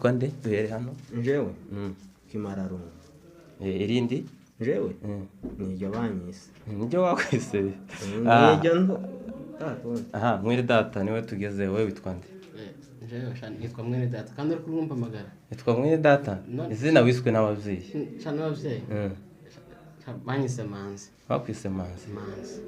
Kwande duhere hano Njewe Kimararungu irindi njewe niryo banyise niryo wakwise niryo ndo aha mwere data niwe tugeze wowe witwa nde njewe nitwa mwene data kandi uri kurumpa magara nitwa mwene data izina wiswe n'abavyeyi cyane abavyeyi banyise manzi bakwise manzi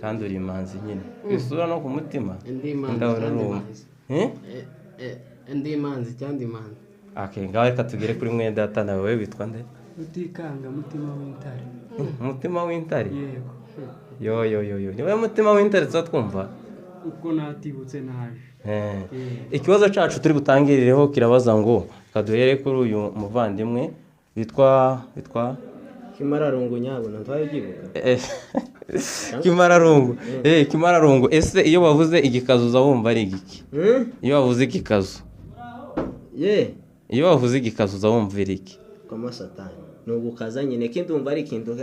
kandi uri manzi nyine isura no ku mutima ndi manzi ndi manzi cyandi manzi. Okay, ngaho reka tugere kuri mwene data nawe wowe witwa nde? Rutikanga mutima w'intare. Mutima w'intare? Yego. Yo. Niwe mutima w'intare twumva? Uko natibutse nabi. Ikibazo cacu turi butangirireho kirabaza ngo kaduhere kuri uyu muvandimwe witwa Kimararungu nyabona ntwayigibuka. Kimararungu. Kimararungu. Ese iyo bavuze igikazo uza wumva ari igiki? Iyo bavuze igikazo. Iyo bavuze igikazo uza wumva iki? Kama satani. No gukaza nyine kindi umva ari kintu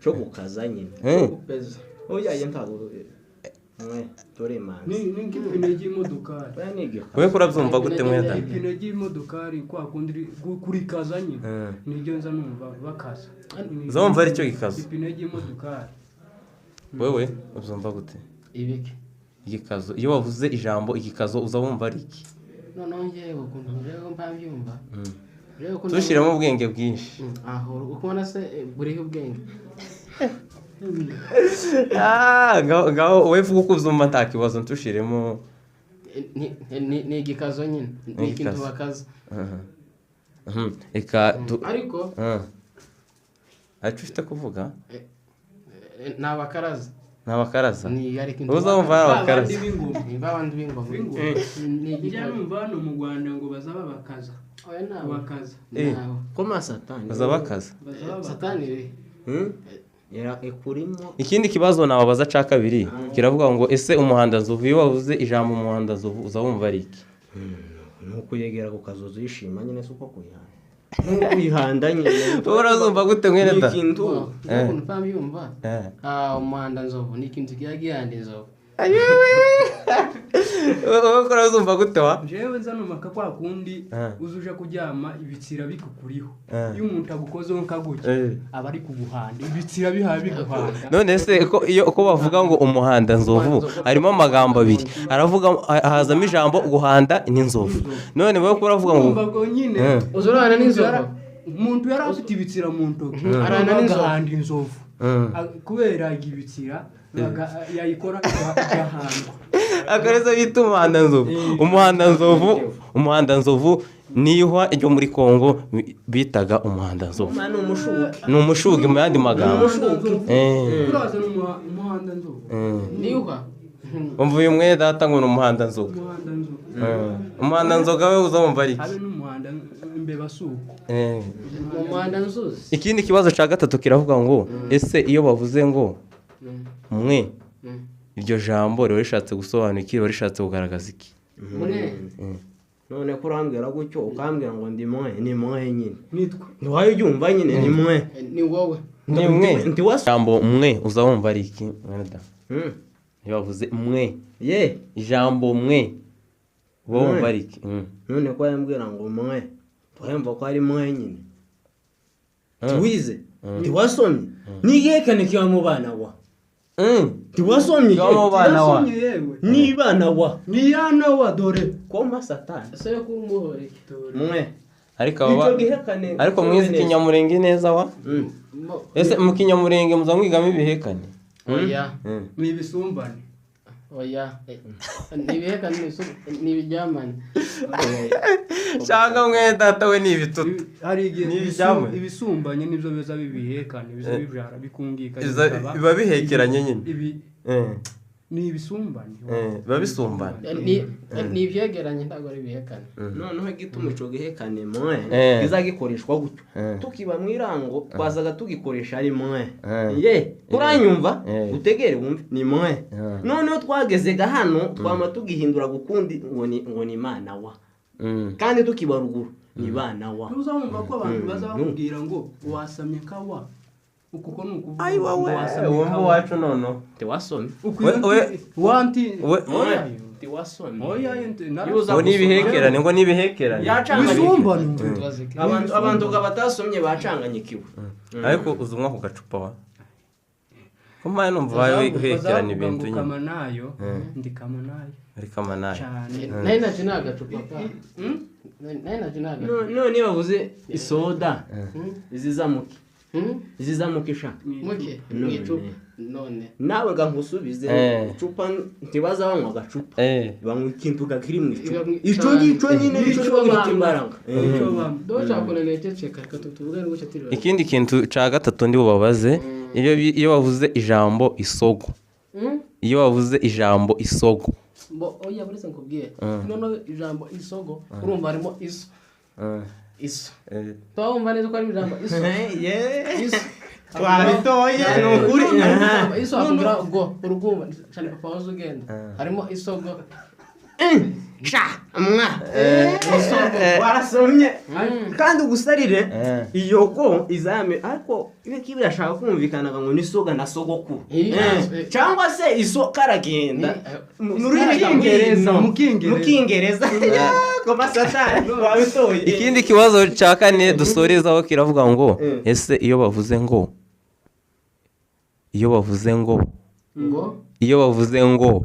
cyo gukaza nyine. Gupeza. Oya yentago. Tore man. Ni ngipine y'imodokari. Wewe kurabyumva gute mweda? Ipine y'imodokari kwa kundi kuri kaza nyine. Niryo nza numva bakaza. Uzumva ari cyo gikazo. Ipine y'imodokari. Wewe uzumva gute? Ibiki. Igikazo. Iyo bavuze ijambo igikazo uza wumva ari iki? None ngewe ukuntu rero mpabyumva. Tushiramo ubwenge bwinshi. Aho ukubona se buriho ubwenge. Ngaho wewe vuga uko uzumva nta kibazo ntushiremo ni igikazo nyine. Ni ikintu bakaza. Eka ariko acu ufite kuvuga n'abakaraza ni ari kintu uzumva abakaraza babandi b'ingoma ni igijamva no mu Rwanda ngo bazaba bakaza bakaza koma satani bazabakaza satani era ekurimo. Ikindi kibazo nababaza ca kabiri kiravuga ngo ese umuhanda nzovu iyo wavuze ijambo umuhanda nzovu uza wumva ari iki? Nuko yegera ku kazozo yishima nyine suko kuyihanda nuko yihanda nyine urazumva gute mwene da ikintu mpabyumva umuhanda nzovu ni ikintu kiyagihanda nzovu wowe urazumva gute wa jewe nza numaka kwa kundi uzuje kuryama ibitsira bikukuriho iyo umuntu agukozeho nkaguke aba ari kuguhanda ibitsira bihaye biguhanda. None se ko bavuga ngo umuhanda nzovu harimo amagambo abiri aravuga hazamo ijambo guhanda n'inzovu. None wewe ko uravuga ngo nyine uzurana n'inzovu umuntu yari afite ibitsira mu ntoki arana n'inzovu kubera ibitsira yayikora gahanda akareza bita umuhanda nzovu nihwa ryo muri Kongo bitaga umuhanda nzovu ni umushugi mu yandi magambo uraza umuhanda nzovu nihwa umva uyu mwene data ngo ni umuhanda nzovu umuhanda nzoga we uzumva ari habe n'umuhanda imbeba suko umuhanda nzuzi. Ikindi kibazo ca gatatu kiravuga ngo ese iyo bavuze ngo mwe iryo jambo rero rishatse gusobanura iki rero rishatse kugaragaza iki? None kurambwira gutyo ukambwira ngo ndi mwe ni mwe nyine nitwa ntiwaye ubyumva nyine ni mwe ni wowe ni mwe ndi jambo mwe uza wumva ari iki mwene da? Iyo bavuze mwe ijambo mwe wumva ari iki? None ko yambwira ngo mwe twemva ko ari mwe nyine twize ndiwasomye nigekane kiwa mu bana wa ndiwasomye mu bana wa ni bana wa ni yana wa dore koma satani ese yo kumuhore mwe ariko mwizi kinyamurenge neza wa ese mu kinyamurenge muzamwigamo ibihekane oya ni bisumbane oya nibihekane nibijyamane cyangwa mwene data we ni ibitutu hari ibisumbanye nibyo biza bibihekane biza bibyara bikungika biba bihekeranye nyine ni ibisumbane biba bisumbane ni ibyegeranye ntabwo ari bihekane. Noneho gituma ico gihekane mwe kizagikoreshwa gutyo tukiba mwirango twazaga tugikoresha ari mwe uranyumva utegere wumve ni mwe noneho twagezega hano twama tugihindura gukundi ngo ni Imana wa kandi tukiba ruguru ni bana wa uzamva ko abantu bazakubwira ngo wasamye kawa ukuko nukuvuga wasamye kawa wacu nono te wasomye wanti tiwasomye oya ngo nibihekerane ngo nibihekerane abantu batasomye bacanganyikiwe ariko uzumwa ku gacupa wa kumaya numva baye uhekerana ibintu nyine kamanayo ndi kamanayo ari kamanayo nayo naje nagacupa pa none bavuze isoda izizamukisha muke mwicupa none nawe gankusubize icupa ntibaza banywa agacupa banywa ikintu kakiri mu icupa ico nyine nico gifite imbaraga doshakora nececeka katutuvuga ngo cyatiriwe ikindi kintu ca gatatu ndi bubabaze iyo bavuze ijambo isogo iyo bavuze ijambo isogo oya buretse nkubwiye none ijambo isogo urumva harimo iso twumva neza ko ari ijambo iso iso twabitoye nukuri iso avugira go urugumva cyane papa wazo ugenda harimo isogo sha mwa isogo warasomye kandi ugusarire iyo go izame ariko ibiki birashaka kumvikana ngo ni soga na sogoko cyangwa se iso karagenda muri mukingereza koma satani wabitoye ikindi kibazo ca kane dusorezaho kiravuga ngo ese iyo bavuze ngo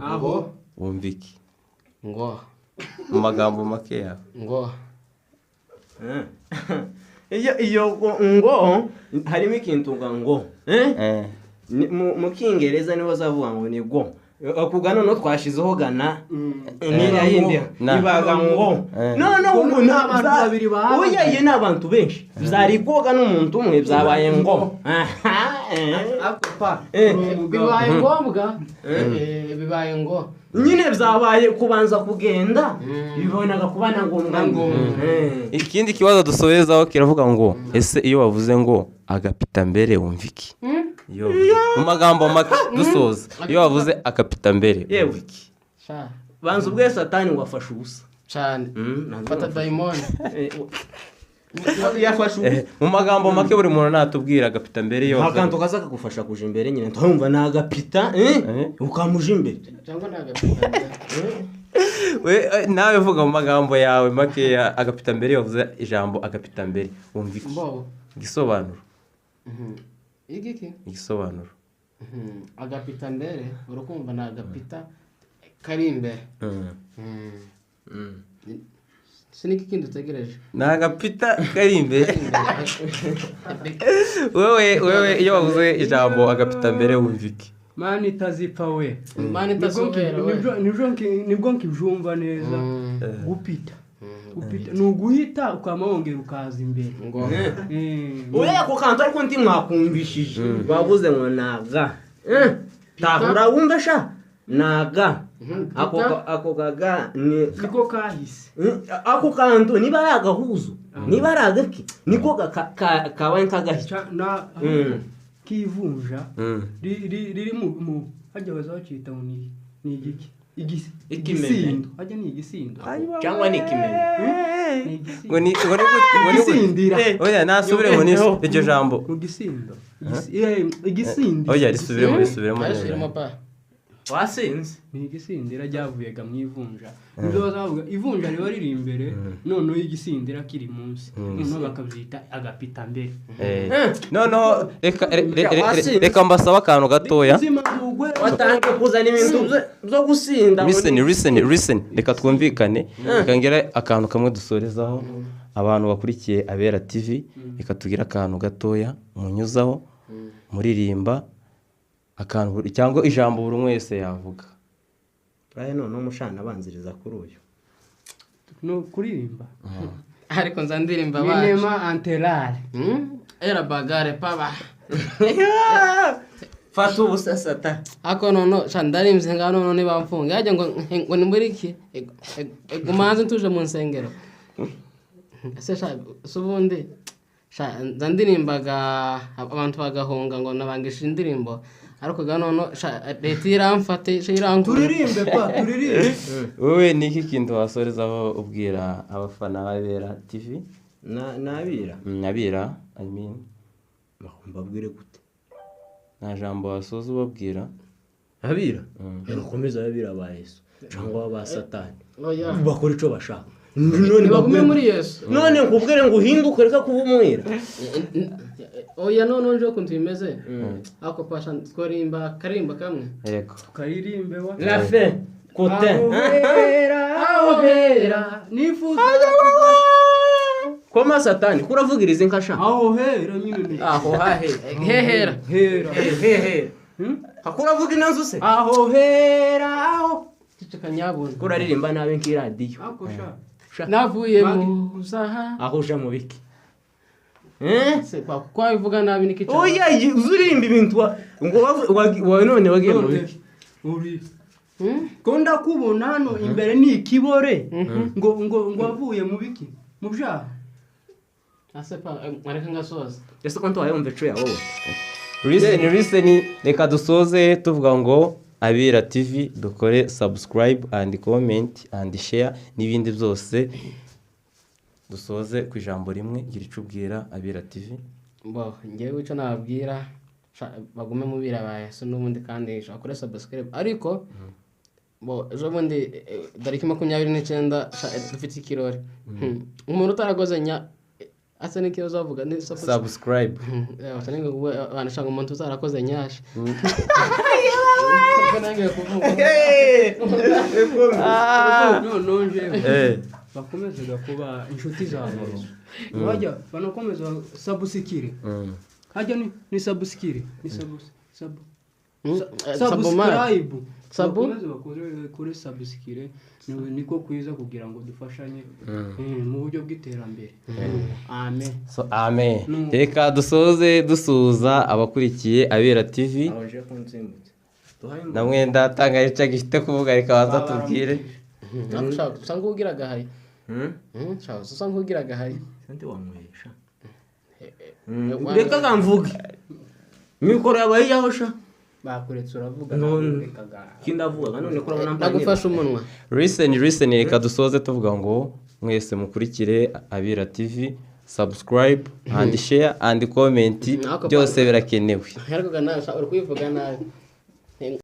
aho wumviki ngo mu magambo make yawe ngo iyo ngo harimo ikintu ngo mu kingereza niho zavuga ngo ni go akugana no twashizeho gana niya yindi ibaga ngo none ubu n'abantu babiri oya ye n'abantu benshi zari koga n'umuntu umwe byabaye ngo akopa bibaye ngombwa bibaye ngo nyine byabaye kubanza kugenda bibonaga kubana ngombwa ngo ikindi kibazo dusorezaho kiravuga ngo ese iyo bavuze ngo agapita mbere wumviki mu magambo make dusoza iyo bavuze agapita mbere wumviki banza ubwe satani wafashe ubusa cyane fata daimon yafashe mu magambo make buri muntu natubwira agapita mbere yo akantu kaza kagufasha kuja imbere nyine ndumva nagapita ukamuja imbere cyangwa nagapita we nawe vuga mu magambo yawe make agapita mbere yavuze ijambo agapita mbere wumviki gisobanuro igisobanuro agapita mbere urukumva nagapita kari imbere siniki kindi utegereje nagapita kari imbere wewe iyo bavuze ijambo agapita mbere wumviki mani itazipfa we mani itazongera nibwo nkijumva neza gupita ni uguhita ukaba wongera ukaza imbere ureba ako kantu ariko ndi mwakumvishije bavuze ngo naga tahura wumva sha naga ako gaga niko kahise ako kantu niba ari agahuzo niba ari agaki niko kabaye nk'agahita kivunja riri mu hajya bazakita ngo ni igiki igisindo hajya ni igisindo cyangwa ni ikimeme ngo ni gisindira oya nasubire ngo ni iryo jambo mu gisindo igisindo oya risubiremo wasinze ni igisindira ryavuyega mu ivunja nibyo bazavuga ivunja riba riri imbere noneho igisindira kiri munsi noneho bakabyita agapita mbere noneho reka mbasaba akantu gatoya watangiye kuzana ibintu byo gusinda listen reka twumvikane reka ngera akantu kamwe dusorezaho abantu bakurikiye Abera TV reka tugira akantu gatoya munyuzaho muririmba akantu cyangwa ijambo buri wese yavuga baye none umushana abanziriza kuri uyu no kuririmba ariko nzandirimba baje minema antelare era bagare paba fatu ubusasata ako nono shandarimze ngano none bamfunga yaje ngo ni muri iki gumanze tuje mu nsengero ese subundi nzandirimbaga abantu bagahunga ngo nabangisha indirimbo ariko ganono leta iramfate turirimbe wowe niki kintu wasorezaho ubwira abafana b'Abera TV nabira I mean mbabwire gute nta jambo wasoza ubabwira abira ukomeza abira ba Yesu cyangwa ba satani oya bakora icyo bashaka none bagume muri Yesu none nkubwire ngo uhinduke reka kuba umwira oya none nje ukuntu bimeze ako pasha tworimba karimba kamwe yego ukaririmbe wa la fin kote aho hera nifuza koma satani kuravugiriza inkasha aho hera nyine aho hahe hehera hehe hakuravuga inanzu se aho hera aho tukanyabona kuraririmba nabe nk'iradiyo ako sha navuye mu zaha aho uja mu biki se kwa bivuga nabi nikica oya uzurimba ibintu ngo wa none wagiye mu biki uri ko ndakubona hano imbere ni ikibore ngo wavuye mu biki mu byaha ase pa mareka ngasoza ese ko ntawaye umve cyo yawo listen reka dusoze tuvuga ngo Abira TV dukore subscribe and comment and share n'ibindi byose dusoze ku ijambo rimwe gira icyo ubwira Abira TV. bo ngewe icyo nababwira bagume mu birabaye so n'ubundi kandi shakore subscribe ariko bo ejo bundi tariki 29 dufite ikirori umuntu utarakoze nya asa n'ikibazo avuga ni subscribe watanga wanashanga umuntu utarakoze nyasha nonje bakomeza kuba inshuti zawe bajya banakomeza sabusikire hajya ni sabusikire ni subscribe kuri sabusikire niko kwiza kugira ngo dufashanye mu buryo bw'iterambere amen amen reka dusoze dusuza abakurikiye Abira TV aje kunzimbutse na mwenda tanga ica gifite kuvuga reka baza tubwire usanga ugira gahari usanga ugira gahari sante wamwesha reka gamvuge mikoro yabaye yahosha bakuretse uravuga kindavuga none ko urabona nagufasha umunwa listen reka dusoze tuvuga ngo mwese mukurikire Abira TV subscribe and share and comment byose birakenewe ariko nawe uri kwivuga nabi